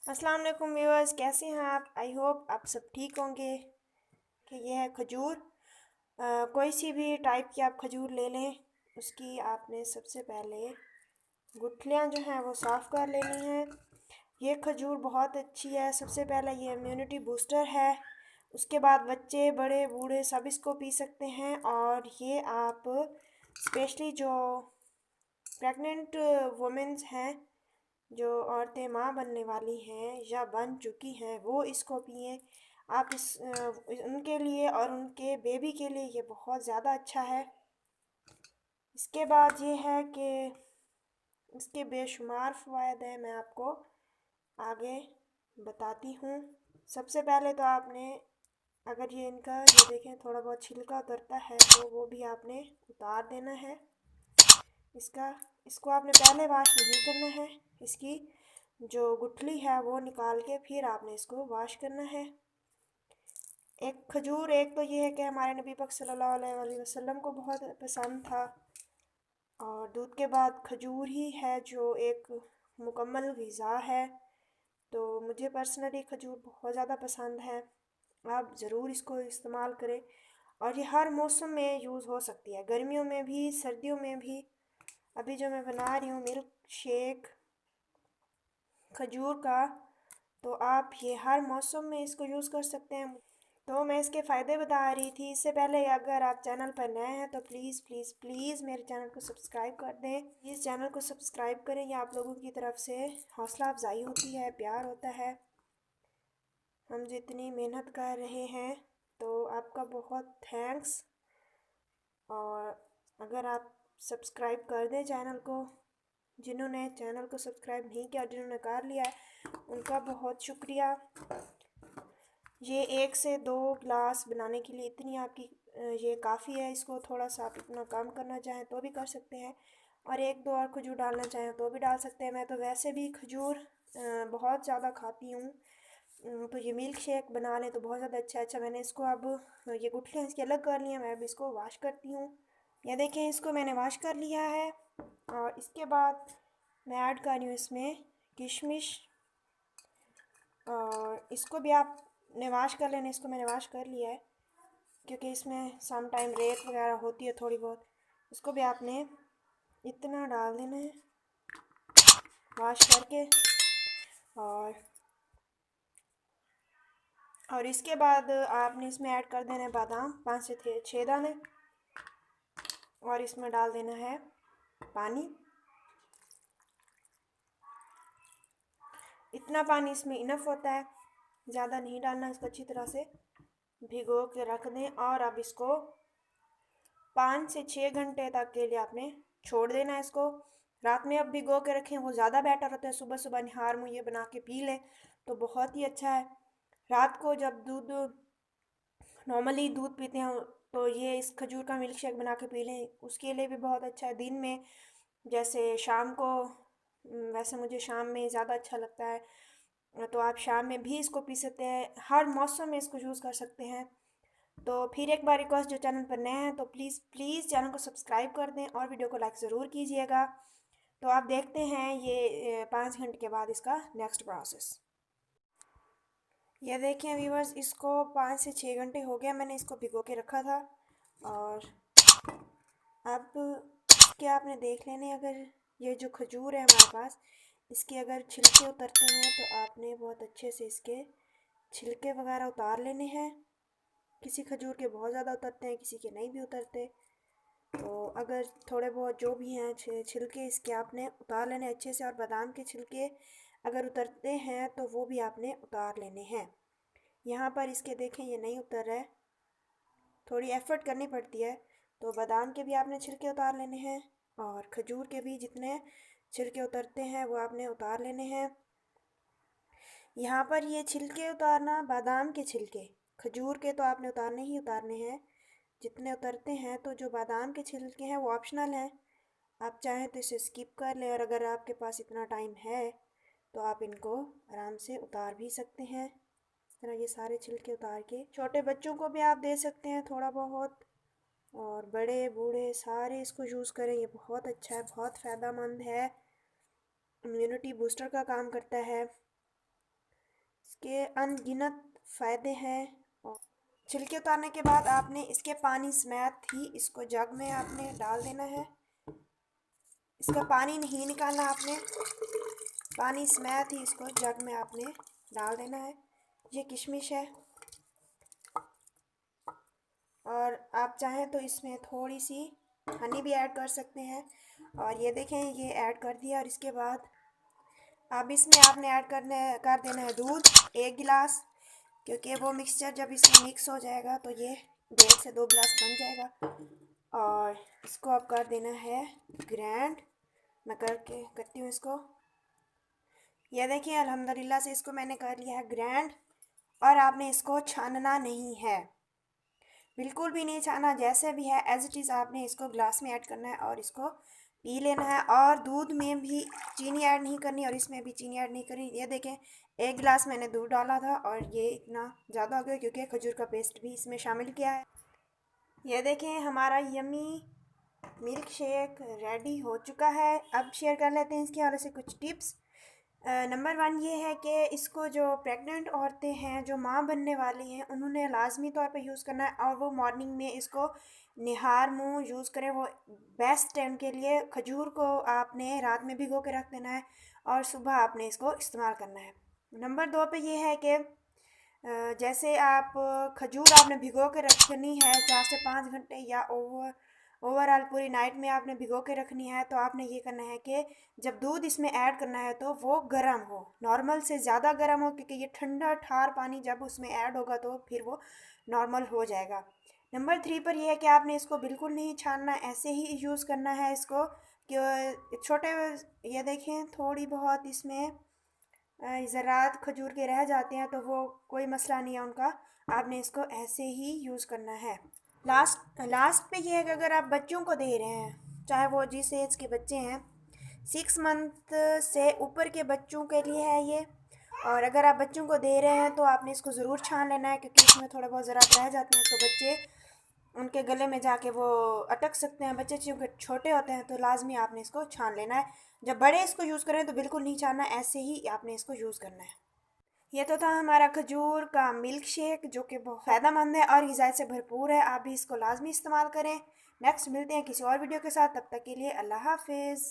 अस्सलाम वालेकुम व्यूअर्स, कैसे हैं आप? आई होप आप सब ठीक होंगे। कि ये है खजूर। कोई सी भी टाइप की आप खजूर ले लें। उसकी आपने सबसे पहले गुठलियाँ जो हैं वो साफ़ कर लेनी हैं। ये खजूर बहुत अच्छी है। सबसे पहले ये इम्यूनिटी बूस्टर है। उसके बाद बच्चे बड़े बूढ़े सब इसको पी सकते हैं। और ये आप स्पेशली जो प्रेग्नेंट वुमेन्स हैं, जो औरतें माँ बनने वाली हैं या बन चुकी हैं, वो इसको पिएं। आप उनके लिए और उनके बेबी के लिए ये बहुत ज़्यादा अच्छा है। इसके बाद ये है कि इसके बेशुमार फ़वाद हैं, मैं आपको आगे बताती हूँ। सबसे पहले तो आपने, अगर ये इनका ये देखें थोड़ा बहुत छिलका उतरता है तो वो भी आपने उतार देना है। इसको आपने पहले वॉश नहीं करना है। इसकी जो गुठली है वो निकाल के फिर आपने इसको वॉश करना है। एक खजूर, एक तो ये है कि हमारे नबी पाक सल्लल्लाहु अलैहि वसल्लम को बहुत पसंद था। और दूध के बाद खजूर ही है जो एक मुकम्मल ग़िज़ा है। तो मुझे पर्सनली खजूर बहुत ज़्यादा पसंद है। आप ज़रूर इसको इस्तेमाल करें। और ये हर मौसम में यूज़ हो सकती है, गर्मियों में भी सर्दियों में भी। अभी जो मैं बना रही हूँ मिल्क शेक खजूर का, तो आप ये हर मौसम में इसको यूज़ कर सकते हैं। तो मैं इसके फ़ायदे बता रही थी। इससे पहले अगर आप चैनल पर नए हैं तो प्लीज़ प्लीज़ प्लीज़ मेरे चैनल को सब्सक्राइब कर दें। प्लीज़ चैनल को सब्सक्राइब करें, ये आप लोगों की तरफ से हौसला अफजाई होती है, प्यार होता है। हम जितनी मेहनत कर रहे हैं तो आपका बहुत थैंक्स। और अगर आप सब्सक्राइब कर दें चैनल को, जिन्होंने चैनल को सब्सक्राइब नहीं किया, जिन्होंने कर लिया है, उनका बहुत शुक्रिया। ये 1 से 2 ग्लास बनाने के लिए इतनी आपकी ये काफ़ी है। इसको थोड़ा सा आप इतना कम करना चाहें तो भी कर सकते हैं, और 1-2 और खजूर डालना चाहें तो भी डाल सकते हैं। मैं तो वैसे भी खजूर बहुत ज़्यादा खाती हूँ। तो ये मिल्क शेक बना लें तो बहुत ज़्यादा अच्छा। मैंने इसको अब ये गुठलियाँ इसकी अलग कर ली हैं। मैं अब इसको वॉश करती हूँ। ये देखें, इसको मैंने वॉश कर लिया है। और इसके बाद मैं ऐड कर रही हूँ इसमें किशमिश। और इसको भी आपने वॉश कर लेना। इसको मैंने वॉश कर लिया है क्योंकि इसमें सम टाइम रेत वगैरह होती है थोड़ी बहुत। इसको भी आपने इतना डाल देना है वॉश करके। और इसके बाद आपने इसमें ऐड कर देना है बादाम, 5 से 6 दाने। और इसमें डाल देना है पानी। इतना पानी इसमें इनफ होता है, ज़्यादा नहीं डालना। इसको अच्छी तरह से भिगो के रख दें। और अब इसको 5 से 6 घंटे तक के लिए आपने छोड़ देना है। इसको रात में अब भिगो के रखें, वो ज़्यादा बेटर होता है। सुबह सुबह निहार मुँह ये बना के पी लें तो बहुत ही अच्छा है। रात को जब नॉर्मली दूध पीते हैं तो ये इस खजूर का मिल्क शेक बना के पी लें, उसके लिए भी बहुत अच्छा है। दिन में जैसे शाम को, वैसे मुझे शाम में ज़्यादा अच्छा लगता है, तो आप शाम में भी इसको पी सकते हैं। हर मौसम में इसको यूज़ कर सकते हैं। तो फिर एक बार रिक्वेस्ट, जो चैनल पर नए हैं तो प्लीज़ प्लीज़ चैनल को सब्सक्राइब कर दें और वीडियो को लाइक ज़रूर कीजिएगा। तो आप देखते हैं ये 5 घंटे के बाद इसका नेक्स्ट प्रोसेस। ये देखें व्यूवर्स, इसको 5 से 6 घंटे हो गया, मैंने इसको भिगो के रखा था। और अब इसके आपने देख लेने, अगर ये जो खजूर है हमारे पास, इसके अगर छिलके उतरते हैं तो आपने बहुत अच्छे से इसके छिलके वगैरह उतार लेने हैं। किसी खजूर के बहुत ज़्यादा उतरते हैं, किसी के नहीं भी उतरते। तो अगर थोड़े बहुत जो भी हैं छिलके, इसके आपने उतार लेने अच्छे से। और बादाम के छिलके अगर उतरते हैं तो वो भी आपने उतार लेने हैं। यहाँ पर इसके देखें ये नहीं उतर रहा है, थोड़ी एफ़र्ट करनी पड़ती है। तो बादाम के भी आपने छिलके उतार लेने हैं, और खजूर के भी जितने छिलके उतरते हैं वो आपने उतार लेने हैं। यहाँ पर ये छिलके उतारना, बादाम के छिलके, खजूर के तो आपने उतारने ही उतारने हैं जितने उतरते हैं। तो जो बादाम के छिलके हैं वो ऑप्शनल हैं, आप चाहें तो इसे स्किप कर लें। और अगर आपके पास इतना टाइम है तो आप इनको आराम से उतार भी सकते हैं। इस तरह ये सारे छिलके उतार के छोटे बच्चों को भी आप दे सकते हैं थोड़ा बहुत, और बड़े बूढ़े सारे इसको यूज़ करें। ये बहुत अच्छा है, बहुत फ़ायदेमंद है, इम्यूनिटी बूस्टर का काम करता है। के अनगिनत फ़ायदे हैं। और छिलके उतारने के बाद आपने इसके पानी समेत ही इसको जग में आपने डाल देना है। इसका पानी नहीं निकालना आपने, पानी समेत ही इसको जग में आपने डाल देना है। ये किशमिश है और आप चाहें तो इसमें थोड़ी सी हनी भी ऐड कर सकते हैं। और ये देखें, ये ऐड कर दिया। और इसके बाद अब इसमें आपने ऐड कर देना है दूध 1 गिलास, क्योंकि वो मिक्सचर जब इसमें मिक्स हो जाएगा तो ये 1.5 से 2 गिलास बन जाएगा। और इसको अब कर देना है ग्राइंड। मैं करती हूँ इसको। यह देखिए, अल्हम्दुलिल्लाह से इसको मैंने कर लिया है ग्राइंड। और आपने इसको छानना नहीं है, बिल्कुल भी नहीं छाना, जैसे भी है एज इट इज़ आपने इसको ग्लास में ऐड करना है और इसको पी लेना है। और दूध में भी चीनी ऐड नहीं करनी और इसमें भी चीनी ऐड नहीं करनी। ये देखें, 1 गिलास मैंने दूध डाला था और ये इतना ज़्यादा हो गया क्योंकि खजूर का पेस्ट भी इसमें शामिल किया है। ये देखें, हमारा यमी मिल्क शेक रेडी हो चुका है। अब शेयर कर लेते हैं इसके हवाले से कुछ टिप्स। नंबर 1 ये है कि इसको जो प्रेग्नेंट औरतें हैं, जो माँ बनने वाली हैं, उन्होंने लाजमी तौर पे यूज़ करना है। और वो मॉर्निंग में इसको निहार मुँह यूज़ करें, वो बेस्ट है उनके लिए। खजूर को आपने रात में भिगो के रख देना है और सुबह आपने इसको इस्तेमाल करना है। नंबर 2 पे ये है कि जैसे आप खजूर आपने भिगो के रखनी है 4 से 5 घंटे, या ओवरऑल पूरी नाइट में आपने भिगो के रखनी है, तो आपने ये करना है कि जब दूध इसमें ऐड करना है तो वो गर्म हो, नॉर्मल से ज़्यादा गर्म हो, क्योंकि ये ठंडा ठार पानी जब उसमें ऐड होगा तो फिर वो नॉर्मल हो जाएगा। नंबर 3 पर यह है कि आपने इसको बिल्कुल नहीं छानना, ऐसे ही यूज़ करना है इसको। कि छोटे, ये देखें थोड़ी बहुत इसमें ज़रात खजूर के रह जाते हैं तो वो कोई मसला नहीं है उनका, आपने इसको ऐसे ही यूज़ करना है। लास्ट लास्ट पे ये है कि अगर आप बच्चों को दे रहे हैं, चाहे वो जिस एज के बच्चे हैं, 6 मंथ से ऊपर के बच्चों के लिए है ये। और अगर आप बच्चों को दे रहे हैं तो आपने इसको ज़रूर छान लेना है, क्योंकि इसमें थोड़ा बहुत ज़रात रह जाते हैं तो बच्चे उनके गले में जाके वो अटक सकते हैं। बच्चे चूँकि छोटे होते हैं तो लाजमी आपने इसको छान लेना है। जब बड़े इसको यूज़ करें तो बिल्कुल नहीं छानना, ऐसे ही आपने इसको यूज़ करना है। ये तो था हमारा खजूर का मिल्क शेक, जो कि बहुत फ़ायदेमंद है और ग़िज़ाइत से भरपूर है। आप भी इसको लाजमी इस्तेमाल करें। नेक्स्ट मिलते हैं किसी और वीडियो के साथ, तब तक के लिए अल्लाह हाफिज़।